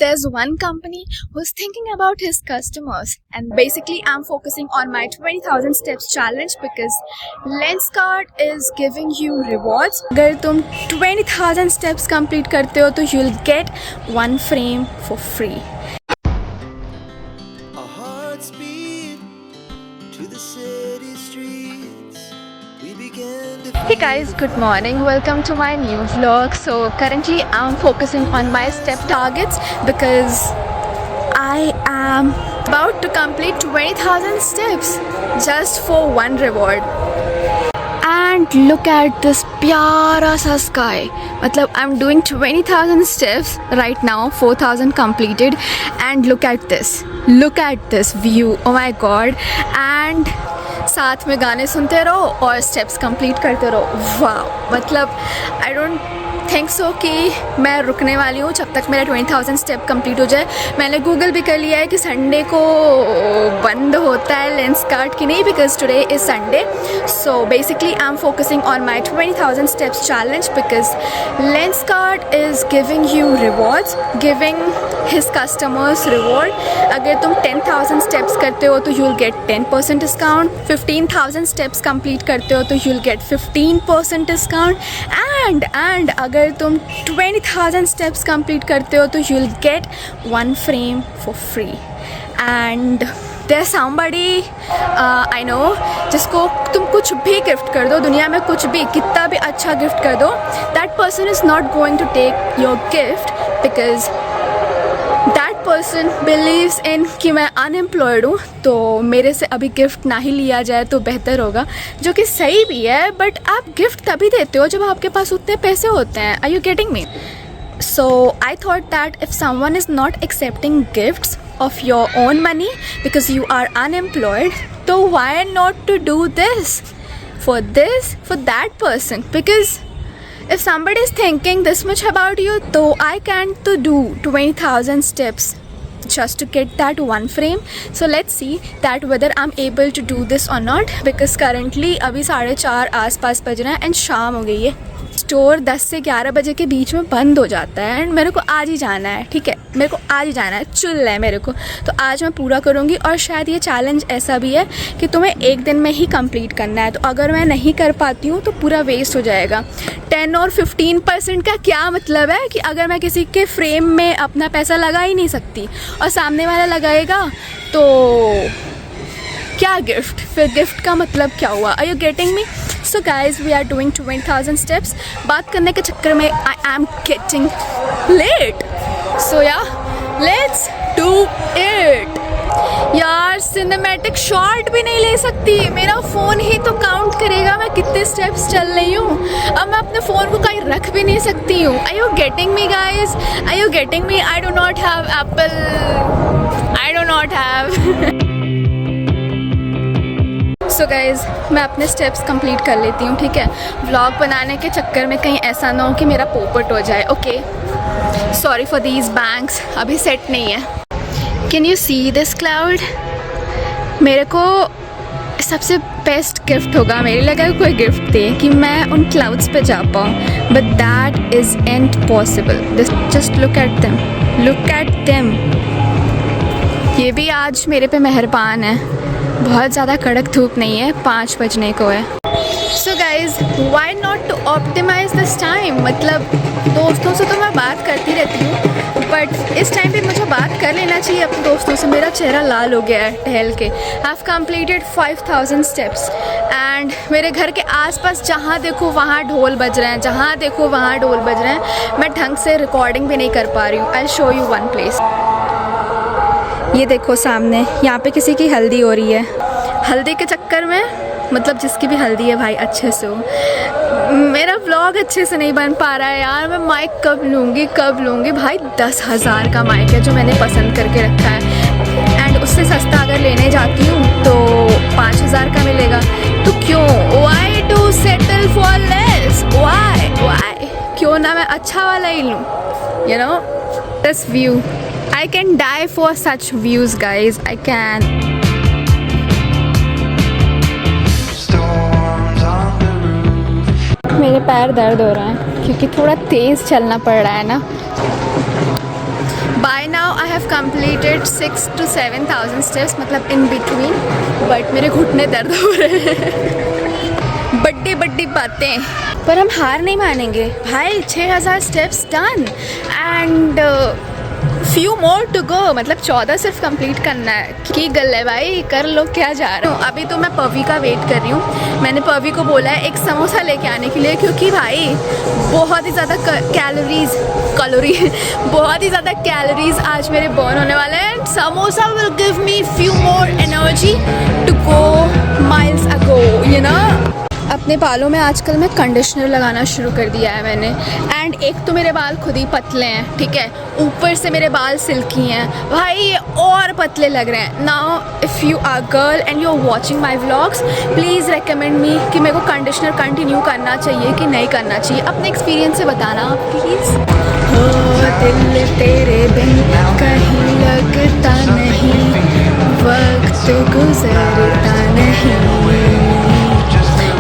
There's one company who's thinking about his customers, and basically I'm focusing on my 20,000 steps challenge because Lenskart is giving you rewards. अगर तुम 20,000 steps complete करते हो तो you'll get one frame for free. Our hearts beat to the city streets. We began to Hey guys, good morning. Welcome to my new vlog. So currently I'm focusing on my step targets because I am about to complete 20,000 steps just for one reward. And look at this pyara sa sky. मतलब I'm doing 20,000 steps right now, 4,000 completed, and look at this view. Oh my god. And साथ में गाने सुनते रहो और steps complete करते रहो. वाह, मतलब आई डोंट थिंक सो कि मैं रुकने वाली हूँ जब तक मेरा 20,000 स्टेप कंप्लीट हो जाए. मैंने गूगल भी कर लिया है कि संडे को बंद होता है लेंसकार्ट की नहीं, because today is Sunday. So basically I am focusing on my 20,000 steps challenge because Lenskart is giving you rewards, giving his customers reward. अगर तुम 10,000 स्टेप्स करते हो तो you'll get 10% discount. 15,000 steps complete करते हो तो यूल गेट 15% डिस्काउंट. एंड अगर तुम 20,000 स्टेप्स कंप्लीट करते हो तो you'll get one frame for free. And there's somebody I know जिसको तुम कुछ भी गिफ्ट कर दो, दुनिया में कुछ भी, कितना भी अच्छा गिफ्ट कर दो, that person is not going to take your gift because that person believes in कि मैं अनएम्प्लॉयड हूँ, तो मेरे से अभी गिफ्ट ना ही लिया जाए तो बेहतर होगा. जो कि सही भी है, बट आप गिफ्ट तभी देते हो जब आपके पास उतने पैसे होते हैं. Are you getting me? So I thought that if someone is not accepting gifts of your own money because you are unemployed, so why not to do this for that person? Because if somebody is thinking this much about you, so I can't to do 20,000 steps just to get that one frame. So let's see that whether I'm able to do this or not, because currently अभी 4:30 आसपास बज रहे हैं and शाम हो गई है. Store 10 से 11 बजे के बीच में बंद हो जाता है एंड मेरे को आज ही जाना है. ठीक है, मेरे को आज ही जाना है, चुल है मेरे को, तो आज मैं पूरा करूँगी. और शायद ये चैलेंज ऐसा भी है कि तुम्हें एक दिन में ही कंप्लीट करना है, तो अगर मैं नहीं कर पाती हूँ तो पूरा वेस्ट हो जाएगा. 10 और 15% का क्या मतलब है कि अगर मैं किसी के फ्रेम में अपना पैसा लगा ही नहीं सकती और सामने वाला लगाएगा तो क्या गिफ्ट, फिर गिफ्ट का मतलब क्या हुआ? Are you getting me? So guys, we are doing 20,000 steps. बात करने के चक्कर में I am getting late. So yeah, let's do it. यार सिनेमैटिक शॉट भी नहीं ले सकती, मेरा फ़ोन ही तो काउंट करेगा मैं कितने स्टेप्स चल रही हूँ. अब मैं अपने फ़ोन को कहीं रख भी नहीं सकती हूँ. I you getting me guys? I you getting me? I do not have apple, I do not have. So guys, मैं अपने स्टेप्स कंप्लीट कर लेती हूँ. ठीक है, व्लॉग बनाने के चक्कर में कहीं ऐसा ना हो कि मेरा पोपट हो जाए. Okay, sorry for these bangs, अभी सेट नहीं है. Can you see this cloud? मेरे को सबसे बेस्ट गिफ्ट होगा, मेरे लगा कोई गिफ्ट दे कि मैं उन क्लाउड्स पे जा पाऊँ, but that is ant possible. Just look at them, look at them. ये भी आज मेरे पे मेहरबान है, बहुत ज़्यादा कड़क धूप नहीं है, 5 बजने को है. So guys, why not to optimise this time? मतलब दोस्तों से तो मैं बात करती रहती हूँ, बट इस टाइम पे मुझे बात कर लेना चाहिए अपने दोस्तों से. मेरा चेहरा लाल हो गया है टहल के. आई हैव कम्प्लीटेड 5,000 स्टेप्स एंड मेरे घर के आसपास जहाँ देखो वहाँ ढोल बज रहे हैं, जहाँ देखो वहाँ ढोल बज रहे हैं. मैं ढंग से रिकॉर्डिंग भी नहीं कर पा रही हूँ. I show you one place. ये देखो सामने, यहाँ पे किसी की हल्दी हो रही है. हल्दी के चक्कर में, मतलब जिसकी भी हल्दी है भाई, अच्छे से हो. मेरा व्लॉग अच्छे से नहीं बन पा रहा है यार. मैं माइक कब लूँगी भाई? 10,000 का माइक है जो मैंने पसंद करके रखा है, एंड उससे सस्ता अगर लेने जाती हूँ तो 5,000 का मिलेगा. तो क्यों, why to settle for less? Why क्यों ना मैं अच्छा वाला ही लूँ? You know, this view, I can die for such views guys, I can. मेरे पैर दर्द हो रहे हैं क्योंकि थोड़ा तेज़ चलना पड़ रहा है ना. By now I have completed 6 to 7,000 steps, मतलब इन बिटवीन, बट मेरे घुटने दर्द हो रहे हैं। बड्डी बड्डी बातें, पर हम हार नहीं मानेंगे भाई। 6,000 steps done and few more to go, मतलब 14 सिर्फ कंप्लीट करना है। की गल है भाई, कर लो, क्या जा रहे हो। अभी तो मैं पवी का वेट कर रही हूँ। मैंने पवी को बोला है एक समोसा लेके आने के लिए, क्योंकि भाई बहुत ही ज़्यादा बहुत ही ज़्यादा कैलोरीज आज मेरे बर्न होने वाले हैं। Samosa will give me few more energy to go miles ago, you know. अपने बालों में आजकल मैं कंडीशनर लगाना शुरू कर दिया है मैंने। एंड एक तो मेरे बाल खुद ही पतले हैं, ठीक है, ऊपर से मेरे बाल सिल्की हैं भाई, ये और पतले लग रहे हैं। Now if you are girl and you are watching my vlogs, please recommend me कि मेरे को कंडीशनर कंटिन्यू करना चाहिए कि नहीं करना चाहिए। अपने एक्सपीरियंस से बताना प्लीज़। हो दिल तेरे बिन कहीं लगता नहीं, वक्त गुजरता नहीं।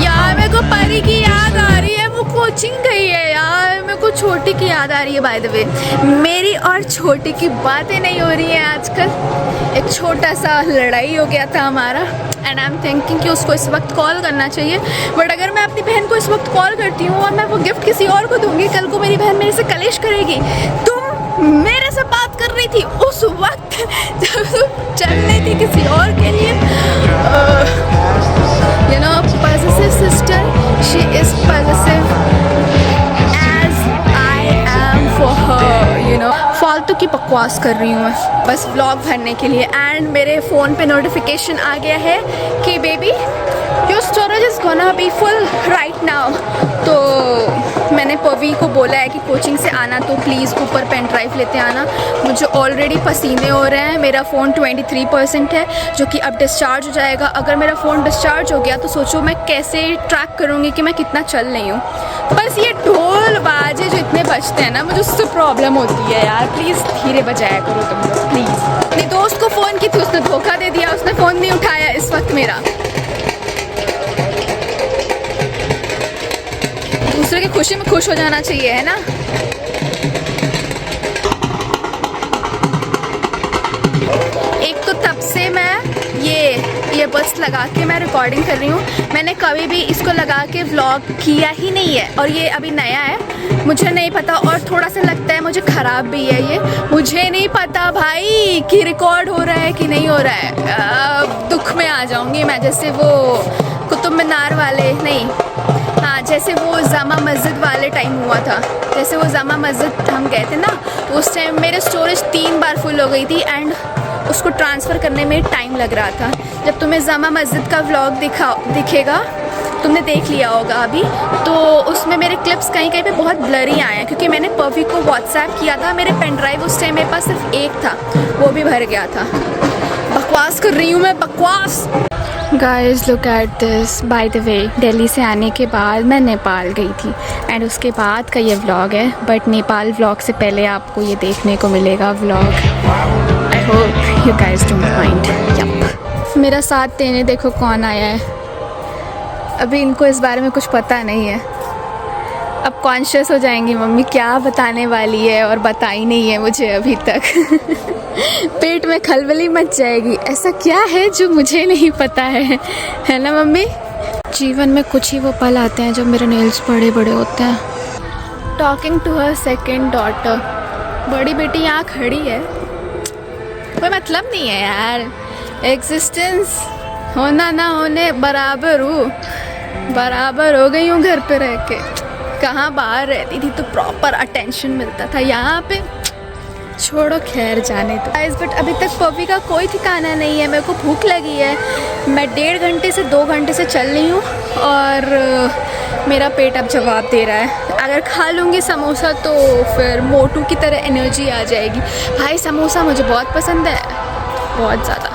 यार मेरे को परी की याद आ रही है, वो कोचिंग गई है यार। मेरे को छोटी की याद आ रही है। बाय द वे, मेरी और छोटी की बातें नहीं हो रही हैं आजकल। एक छोटा सा लड़ाई हो गया था हमारा एंड आई एम थिंकिंग कि उसको इस वक्त कॉल करना चाहिए। बट अगर मैं अपनी बहन को इस वक्त कॉल करती हूँ और मैं वो गिफ्ट किसी और को दूंगी, कल को मेरी बहन मेरे से कलेश करेगी। तुम मेरे से बात कर रही थी उस वक्त जब तुम चल रही थी किसी और के लिए। You know, possessive sister, she is possessive as I am for her, you know। फालतू की बकवास कर रही हूँ मैं बस व्लॉग भरने के लिए। एंड मेरे फ़ोन पे नोटिफिकेशन आ गया है कि baby your storage is gonna be full right now. तो मैंने पवी को बोला है कि कोचिंग से आना तो प्लीज़ ऊपर पेन ड्राइव लेते आना। मुझे ऑलरेडी पसीने हो रहे हैं। मेरा फ़ोन 23% है, जो कि अब डिस्चार्ज हो जाएगा। अगर मेरा फ़ोन डिस्चार्ज हो गया तो सोचो मैं कैसे ट्रैक करूँगी कि मैं कितना चल रही हूँ। बस ये ढोल बाजे जो इतने बजते हैं ना, मुझे उससे प्रॉब्लम होती है यार। प्लीज़ धीरे बजाया करो तुम लोग प्लीज़। अपने दोस्त को फ़ोन की थी, उसने धोखा दे दिया, उसने फ़ोन नहीं उठाया इस वक्त मेरा। दूसरे की खुशी में खुश हो जाना चाहिए, है ना। एक तो तब से मैं ये बस लगा के मैं रिकॉर्डिंग कर रही हूँ। मैंने कभी भी इसको लगा के व्लॉग किया ही नहीं है और ये अभी नया है, मुझे नहीं पता। और थोड़ा सा लगता है मुझे ख़राब भी है ये, मुझे नहीं पता भाई कि रिकॉर्ड हो रहा है कि नहीं हो रहा है। दुख में आ जाऊँगी मैं, जैसे वो कुतुब मीनार वाले, नहीं हाँ, जैसे वो जामा मस्जिद वाले टाइम हुआ था। जैसे वो जामा मस्जिद हम गए थे ना, तो उस टाइम मेरे स्टोरेज 3 बार फुल हो गई थी एंड उसको ट्रांसफ़र करने में टाइम लग रहा था। जब तुम्हें जामा मस्जिद का व्लॉग दिखेगा, तुमने देख लिया होगा अभी, तो उसमें मेरे क्लिप्स कहीं कहीं पे बहुत ब्लरी आए हैं, क्योंकि मैंने पवी को व्हाट्सएप किया था। मेरे पेन ड्राइव उस टाइम मेरे पास सिर्फ एक था, वो भी भर गया था। बकवास कर रही हूँ मैं, बकवास। Guys look at this. By the way, Delhi से आने के बाद मैं नेपाल गई थी एंड उसके बाद का ये व्लॉग है। बट नेपाल व्लॉग से पहले आपको ये देखने को मिलेगा vlog. I hope you guys don't mind. Yup, मेरा साथ देने देखो कौन आया है। अभी इनको इस बारे में कुछ पता नहीं है। अब कॉन्शियस हो जाएंगी मम्मी क्या बताने वाली है और बताई नहीं है मुझे अभी तक। पेट में खलबली मच जाएगी, ऐसा क्या है जो मुझे नहीं पता है ना मम्मी। जीवन में कुछ ही वो पल आते हैं जब मेरे नेल्स बड़े बड़े होते हैं। Talking to her second daughter. बड़ी बेटी यहाँ खड़ी है, कोई मतलब नहीं है यार। एग्जिस्टेंस होना ना होने बराबर हूँ, बराबर हो गई हूँ घर पे रह के। कहाँ बाहर रहती थी तो प्रॉपर अटेंशन मिलता था, यहाँ पे छोड़ो, खैर जाने दो गाइस। बट अभी तक पवी का कोई ठिकाना नहीं है। मेरे को भूख लगी है, मैं 1.5 घंटे से 2 घंटे से चल रही हूँ और मेरा पेट अब जवाब दे रहा है। अगर खा लूँगी समोसा तो फिर मोटू की तरह एनर्जी आ जाएगी। भाई समोसा मुझे बहुत पसंद है, बहुत ज़्यादा।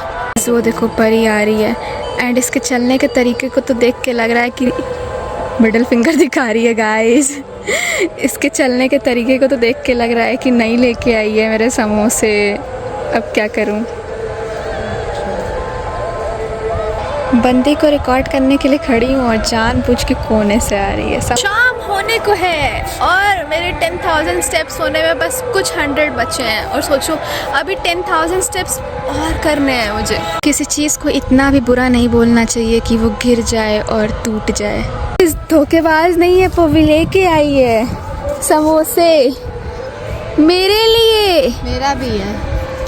वो देखो परी आ रही है एंड इसके चलने के तरीके को तो देख के लग रहा है कि मिडिल फिंगर दिखा रही है गाइस। इसके चलने के तरीके को तो देख के लग रहा है कि नहीं लेके आई है मेरे समोसे। अब क्या करूं? बंदे को रिकॉर्ड करने के लिए खड़ी हूँ और जानबूझ के कोने से आ रही है। शाम होने होने को है और मेरे 10,000 स्टेप्स होने में बस कुछ 100 बचे हैं। और सोचो अभी 10,000 स्टेप्स और करने हैं मुझे। किसी चीज़ को इतना भी बुरा नहीं बोलना चाहिए कि वो गिर जाए और टूट जाए। इस धोखेबाज नहीं है, वो भी लेके आई है समोसे मेरे लिए। मेरा भी है,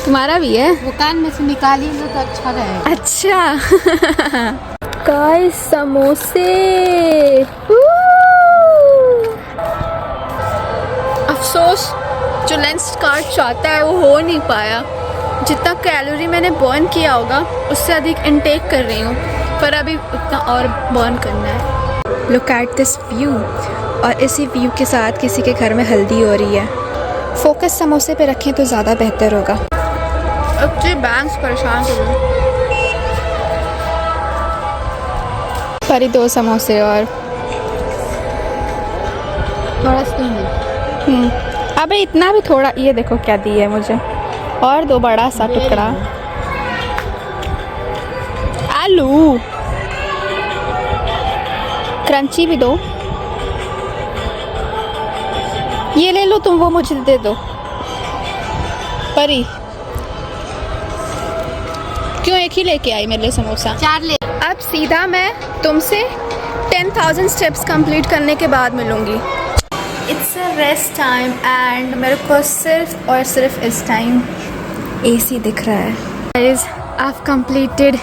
तुम्हारा भी है? वो कान में से निकाली तो अच्छा रहेगा। अच्छा गाइस समोसे। अफसोस जो लेंस कार्ड चाहता है वो हो नहीं पाया। जितना कैलोरी मैंने बर्न किया होगा उससे अधिक इनटेक कर रही हूँ, पर अभी उतना और बर्न करना है। Look at this view. और इसी व्यू के साथ किसी के घर में हल्दी हो रही है। फोकस समोसे पे रखें तो ज़्यादा बेहतर होगा। अब जी बैंक्स परेशान कर रहे हैं। पर ही 2 समोसे और थोड़ा स्टीम। अबे इतना भी थोड़ा, ये देखो क्या दी है मुझे, और 2 बड़ा सा टुकड़ा आलू। क्रंची भी दो। ये ले लो तुम, वो मुझे दे दो। परी क्यों एक ही लेके आई मेरे लिए समोसा? 4 ले। अब सीधा मैं तुमसे 10,000 स्टेप्स कंप्लीट करने के बाद मिलूंगी। It's a rest time and मेरे को सिर्फ और सिर्फ इस टाइम एसी दिख रहा है। Guys I have completed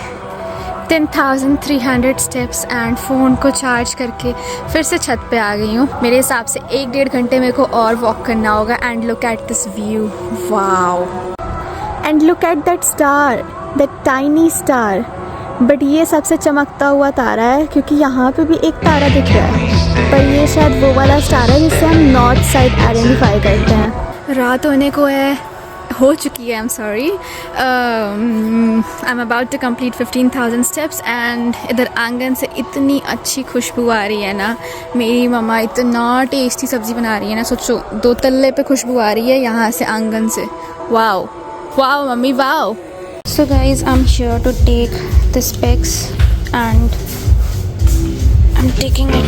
10,300 steps and phone को चार्ज करके फिर से छत पे आ गई हूँ। मेरे हिसाब से 1-1.5 घंटे मेरे को और वॉक करना होगा। And look at this view, wow. And look at that star, that tiny star. But ये सबसे चमकता हुआ तारा है क्योंकि यहाँ पे भी एक तारा दिख रहा है, पर ये शायद वो वाला स्टार है जिससे हम नॉर्थ साइड आइडेंटिफाई करते हैं। रात होने को हो चुकी है। I am sorry. I am about to complete 15,000 steps and इधर आंगन से इतनी अच्छी खुशबू आ रही है ना। मेरी मम्मा इतना टेस्टी सब्ज़ी बना रही है ना। सोचो 2 तल्ले पे खुशबू आ रही है यहाँ से आंगन से। Wow wow mummy wow. So guys, I'm here to take this pics and I'm taking it.